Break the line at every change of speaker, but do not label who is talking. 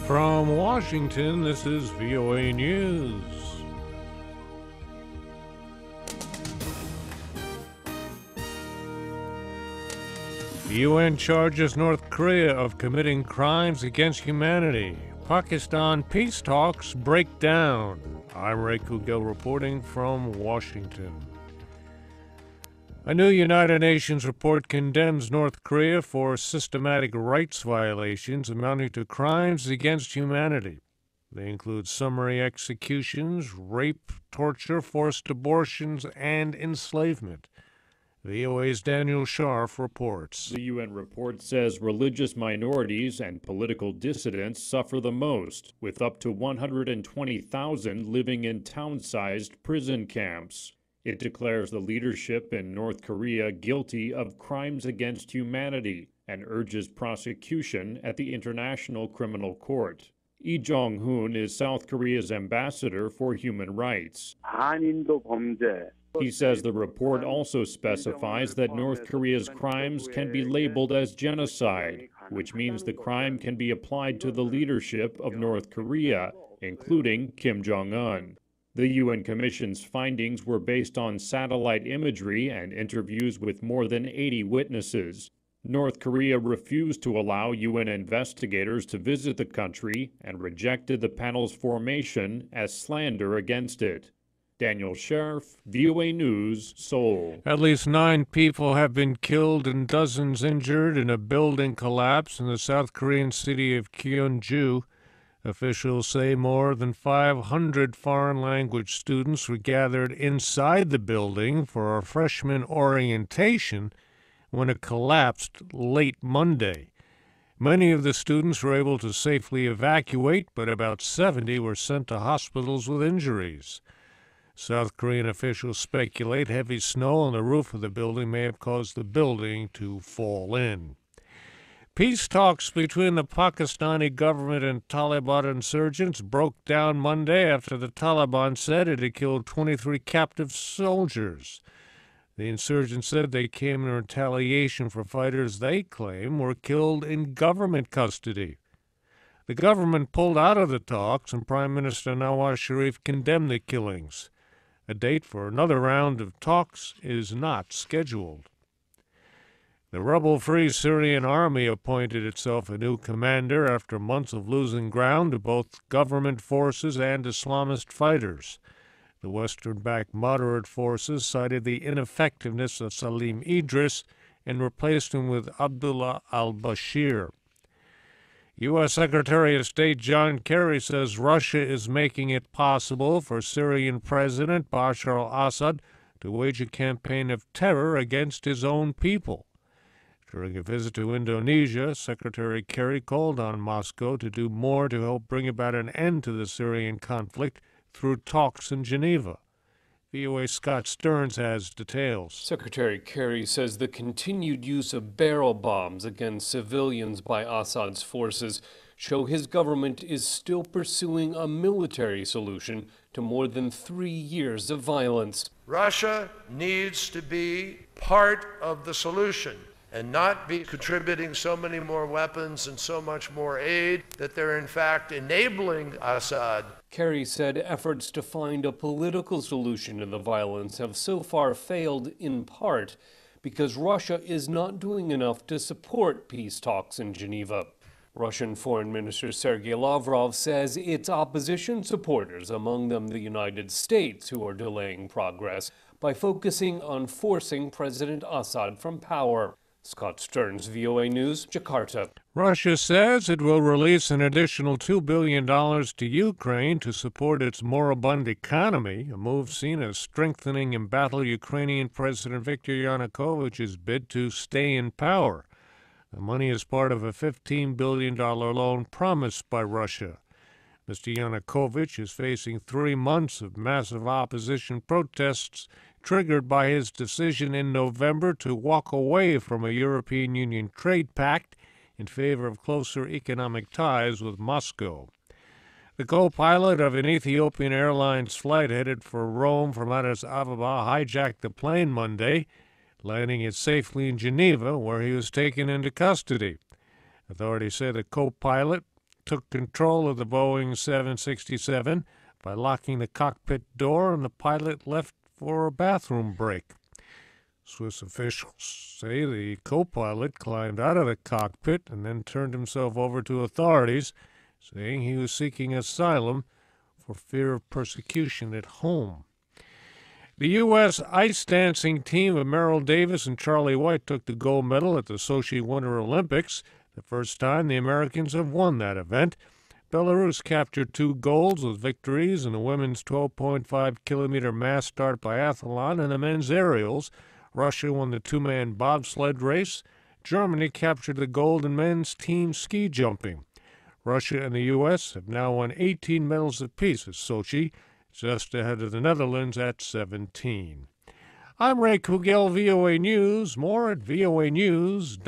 From Washington, this is VOA News. The UN charges North Korea of committing crimes against humanity. Pakistan peace talks break down. I'm Ray Kouguell reporting from Washington. A new United Nations report condemns North Korea for systematic rights violations amounting to crimes against humanity. They include summary executions, rape, torture, forced abortions, and enslavement. VOA's Daniel Schearf reports.
The UN report says religious minorities and political dissidents suffer the most, with up to 120,000 living in town-sized prison camps. It declares the leadership in North Korea guilty of crimes against humanity and urges prosecution at the International Criminal Court. Jung-hoon is South Korea's ambassador for human rights. He says the report also specifies that North Korea's crimes can be labeled as genocide, which means the crime can be applied to the leadership of North Korea, including Kim Jong Un. The UN Commission's findings were based on satellite imagery and interviews with more than 80 witnesses. North Korea refused to allow UN investigators to visit the country and rejected the panel's formation as slander against it. Daniel Schearf, VOA News, Seoul.
At least 9 people have been killed and dozens injured in a building collapse in the South Korean city of Gyeongju. Officials say more than 500 foreign language students were gathered inside the building for a freshman orientation when it collapsed late Monday. Many of the students were able to safely evacuate, but about 70 were sent to hospitals with injuries. South Korean officials speculate heavy snow on the roof of the building may have caused the building to fall in. Peace talks between the Pakistani government and Taliban insurgents broke down Monday after the Taliban said it had killed 23 captive soldiers. The insurgents said they came in retaliation for fighters they claim were killed in government custody. The government pulled out of the talks, and Prime Minister Nawaz Sharif condemned the killings. A date for another round of talks is not scheduled. The rebel-free Syrian army appointed itself a new commander after months of losing ground to both government forces and Islamist fighters. The Western-backed moderate forces cited the ineffectiveness of Salim Idris and replaced him with Abdullah al-Bashir. U.S. Secretary of State John Kerry says Russia is making it possible for Syrian President Bashar al-Assad to wage a campaign of terror against his own people. During a visit to Indonesia, Secretary Kerry called on Moscow to do more to help bring about an end to the Syrian conflict through talks in Geneva. VOA Scott Stearns has details.
Secretary Kerry says the continued use of barrel bombs against civilians by Assad's forces show his government is still pursuing a military solution to more than 3 years of violence.
Russia needs to be part of the solution and not be contributing so many more weapons and so much more aid that they're in fact enabling Assad.
Kerry said efforts to find a political solution to the violence have so far failed in part because Russia is not doing enough to support peace talks in Geneva. Russian Foreign Minister Sergei Lavrov says it's opposition supporters, among them the United States, who are delaying progress by focusing on forcing President Assad from power. Scott Stearns, VOA News, Jakarta.
Russia says it will release an additional $2 billion to Ukraine to support its moribund economy, a move seen as strengthening embattled Ukrainian President Viktor Yanukovych's bid to stay in power. The money is part of a $15 billion loan promised by Russia. Mr. Yanukovych is facing 3 months of massive opposition protests triggered by his decision in November to walk away from a European Union trade pact in favor of closer economic ties with Moscow. The co-pilot of an Ethiopian Airlines flight headed for Rome from Addis Ababa hijacked the plane Monday, landing it safely in Geneva, where he was taken into custody. Authorities say the co-pilot took control of the Boeing 767 by locking the cockpit door, and the pilot left for a bathroom break. Swiss officials say the co-pilot climbed out of the cockpit and then turned himself over to authorities, saying he was seeking asylum for fear of persecution at home. The U.S. ice dancing team of Merrill Davis and Charlie White took the gold medal at the Sochi Winter Olympics, the first time the Americans have won that event. Belarus captured 2 golds with victories in the women's 12.5-kilometer mass start biathlon and the men's aerials. Russia won the 2-man bobsled race. Germany captured the gold in men's team ski jumping. Russia and the U.S. have now won 18 medals apiece at Sochi, just ahead of the Netherlands at 17. I'm Ray Kouguell, VOA News. More at voanews.com.